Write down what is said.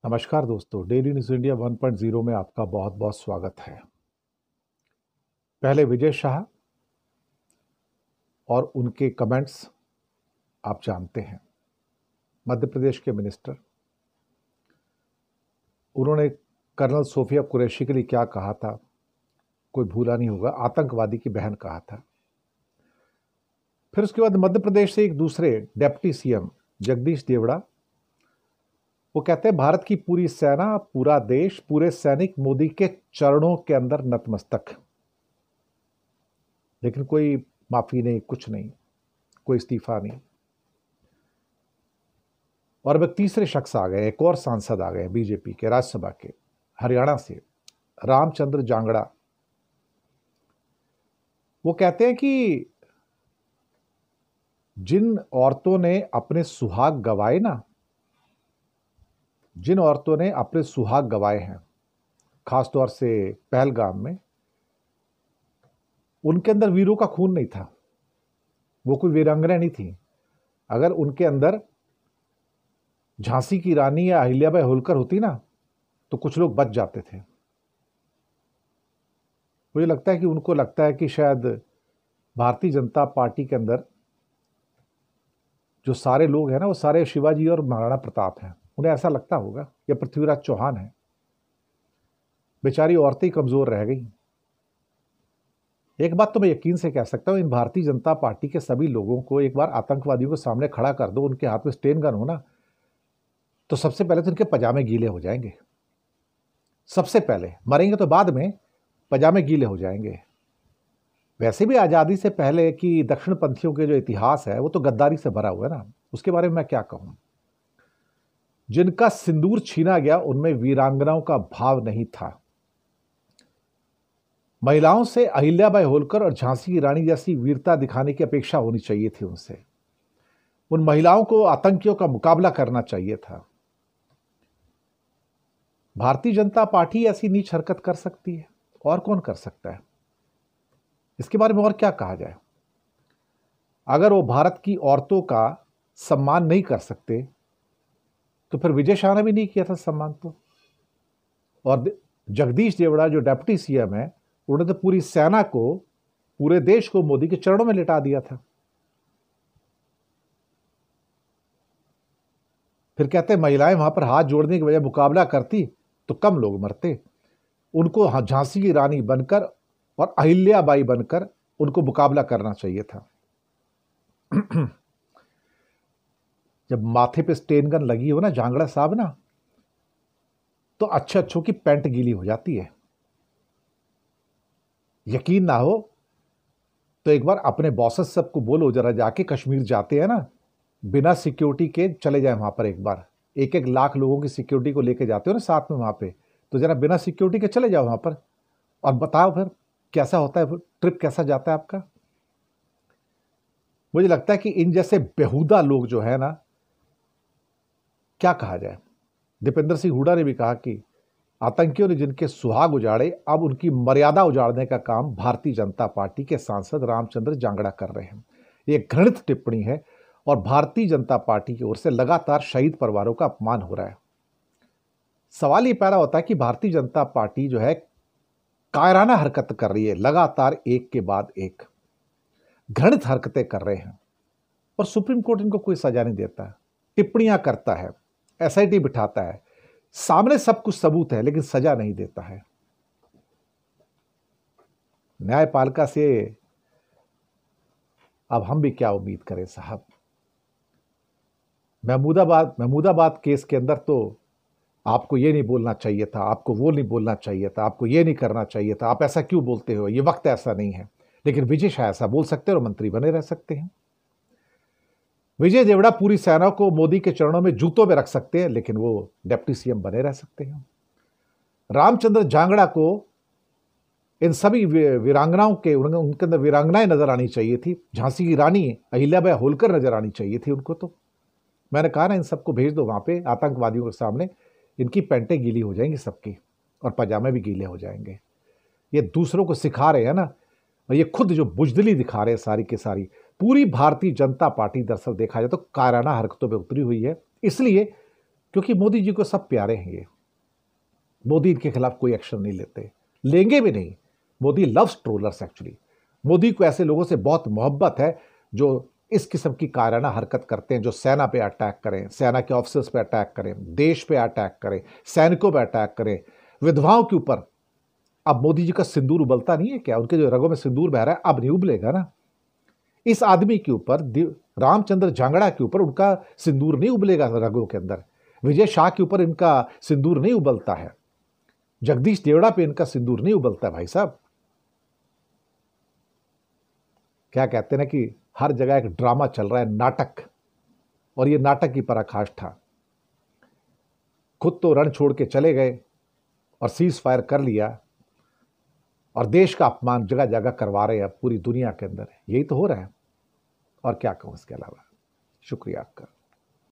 नमस्कार दोस्तों, daily news India 1.0 में आपका बहुत बहुत स्वागत है। पहले विजय शाह और उनके कमेंट्स आप जानते हैं। मध्य प्रदेश के मिनिस्टर, उन्होंने कर्नल सोफिया कुरैशी के लिए क्या कहा था, कोई भूला नहीं होगा। आतंकवादी की बहन कहा था। फिर उसके बाद मध्य प्रदेश से एक दूसरे डेप्टी सीएम जगदीश देवड़ा, वो कहते हैं भारत की पूरी सेना, पूरा देश, पूरे सैनिक मोदी के चरणों के अंदर नतमस्तक। लेकिन कोई माफी नहीं, कुछ नहीं, कोई इस्तीफा नहीं। और अब एक तीसरे शख्स आ गए, एक और सांसद आ गए बीजेपी के, राज्यसभा के, हरियाणा से, रामचंद्र जांगड़ा। वो कहते हैं कि जिन औरतों ने अपने सुहाग गवाए ना, जिन औरतों ने अपने सुहाग गवाए हैं, खासतौर से पहलगाम में, उनके अंदर वीरों का खून नहीं था। वो कोई वीरांगना नहीं थी। अगर उनके अंदर झांसी की रानी या अहिल्याबाई होलकर होती ना, तो कुछ लोग बच जाते थे। मुझे लगता है कि उनको लगता है कि शायद भारतीय जनता पार्टी के अंदर जो सारे लोग हैं ना, वो सारे शिवाजी और महाराणा प्रताप हैं। उन्हें ऐसा लगता होगा, या पृथ्वीराज चौहान है। बेचारी औरतें कमजोर रह गई। एक बात तो मैं यकीन से कह सकता हूं, इन भारतीय जनता पार्टी के सभी लोगों को एक बार आतंकवादियों के सामने खड़ा कर दो, उनके हाथ में स्टेन गन हो ना, तो सबसे पहले तो उनके पजामे गीले हो जाएंगे। सबसे पहले मरेंगे तो बाद में पजामे गीले हो जाएंगे। वैसे भी आजादी से पहले की दक्षिण पंथियों के जो इतिहास है, वो तो गद्दारी से भरा हुआ है ना। उसके बारे में मैं क्या कहूं। जिनका सिंदूर छीना गया, उनमें वीरांगनाओं का भाव नहीं था। महिलाओं से अहिल्याबाई होलकर और झांसी की रानी जैसी वीरता दिखाने की अपेक्षा होनी चाहिए थी उनसे। उन महिलाओं को आतंकियों का मुकाबला करना चाहिए था। भारतीय जनता पार्टी ऐसी नीच हरकत कर सकती है, और कौन कर सकता है। इसके बारे में और क्या कहा जाए। अगर वो भारत की औरतों का सम्मान नहीं कर सकते, तो फिर विजय शाह ने भी नहीं किया था सम्मान तो। और जगदीश देवड़ा जो डिप्टी सीएम है, उन्होंने तो पूरी सेना को, पूरे देश को मोदी के चरणों में लिटा दिया था। फिर कहते हैं महिलाएं वहां पर हाथ जोड़ने की बजाय मुकाबला करती तो कम लोग मरते। उनको झांसी की रानी बनकर और अहिल्याबाई बनकर उनको मुकाबला करना चाहिए था। जब माथे पे स्टेन गन लगी हो ना जांगड़ा साहब ना, तो अच्छों की पैंट गीली हो जाती है। यकीन ना हो तो एक बार अपने बॉसेस सबको बोलो, जरा जाके कश्मीर जाते हैं ना, बिना सिक्योरिटी के चले जाए वहां पर। एक बार 1-1 लाख लोगों की सिक्योरिटी को लेके जाते हो ना साथ में वहां पे, तो जरा बिना सिक्योरिटी के चले जाओ वहां पर और बताओ फिर कैसा होता है, ट्रिप कैसा जाता है आपका। मुझे लगता है कि इन जैसे बेहुदा लोग जो है ना, क्या कहा जाए। दीपेंद्र सिंह हुड्डा ने भी कहा कि आतंकियों ने जिनके सुहाग उजाड़े, अब उनकी मर्यादा उजाड़ने का काम भारतीय जनता पार्टी के सांसद रामचंद्र जांगड़ा कर रहे हैं। ये घृणित टिप्पणी है और भारतीय जनता पार्टी की ओर से लगातार शहीद परिवारों का अपमान हो रहा है। सवाल ये पैदा होता है कि भारतीय जनता पार्टी जो है कायराना हरकत कर रही है, लगातार एक के बाद एक घृणित हरकतें कर रहे हैं, और सुप्रीम कोर्ट इनको कोई सजा नहीं देता। टिप्पणियां करता है, एसआईटी बिठाता है, सामने सब कुछ सबूत है, लेकिन सजा नहीं देता है। न्यायपालिका से अब हम भी क्या उम्मीद करें साहब। महमूदाबाद केस के अंदर तो आपको ये नहीं बोलना चाहिए था, आपको वो नहीं बोलना चाहिए था, आपको ये नहीं करना चाहिए था, आप ऐसा क्यों बोलते हो, ये वक्त ऐसा नहीं है। लेकिन विजय शाह ऐसा बोल सकते हैं और मंत्री बने रह सकते हैं। विजय देवड़ा पूरी सेना को मोदी के चरणों में जूतों में रख सकते हैं, लेकिन वो डिप्टी सीएम बने रह सकते हैं। रामचंद्र जांगड़ा को इन सभी वीरांगनाओं के, उनके अंदर वीरांगनाएं नजर आनी चाहिए थी। झांसी की रानी अहिल्याबाई होलकर नजर आनी चाहिए थी उनको। तो मैंने कहा ना, इन सबको भेज दो वहां पे आतंकवादियों के सामने, इनकी पैंटें गीली हो जाएंगी सबकी, और पजामे भी गीले हो जाएंगे। ये दूसरों को सिखा रहे हैं ना, और ये खुद जो बुजदिली दिखा रहे हैं सारी की सारी। पूरी भारतीय जनता पार्टी दरअसल देखा जाए तो कायराना हरकतों पर उतरी हुई है। इसलिए क्योंकि मोदी जी को सब प्यारे हैं। ये मोदी इनके खिलाफ कोई एक्शन नहीं लेते, लेंगे भी नहीं। Modi loves trollers actually. Modi को ऐसे लोगों से बहुत मोहब्बत है जो इस किस्म की कायराना हरकत करते हैं, जो सेना पे अटैक करें, सेना के ऑफिसर्स पे अटैक करें, देश पे अटैक करें, सैनिकों पे अटैक करें, विधवाओं के ऊपर। अब मोदी जी का सिंदूर उबलता नहीं है क्या? उनके जो रगों में सिंदूर बह रहा है अब नहीं उबलेगा ना। इस आदमी के ऊपर, रामचंद्र झांगड़ा के ऊपर उनका सिंदूर नहीं उबलेगा रगों के अंदर। विजय शाह के ऊपर इनका सिंदूर नहीं उबलता है। जगदीश देवड़ा पे इनका सिंदूर नहीं उबलता है भाई साहब। क्या कहते हैं ना कि हर जगह एक ड्रामा चल रहा है, नाटक, और ये नाटक की पराकाष्ठा। खुद तो रण छोड़ के चले गए और सीज फायर कर लिया, और देश का अपमान जगह जगह करवा रहे हैं अब पूरी दुनिया के अंदर। यही तो हो रहा है, और क्या कहूं इसके अलावा। शुक्रिया आपका।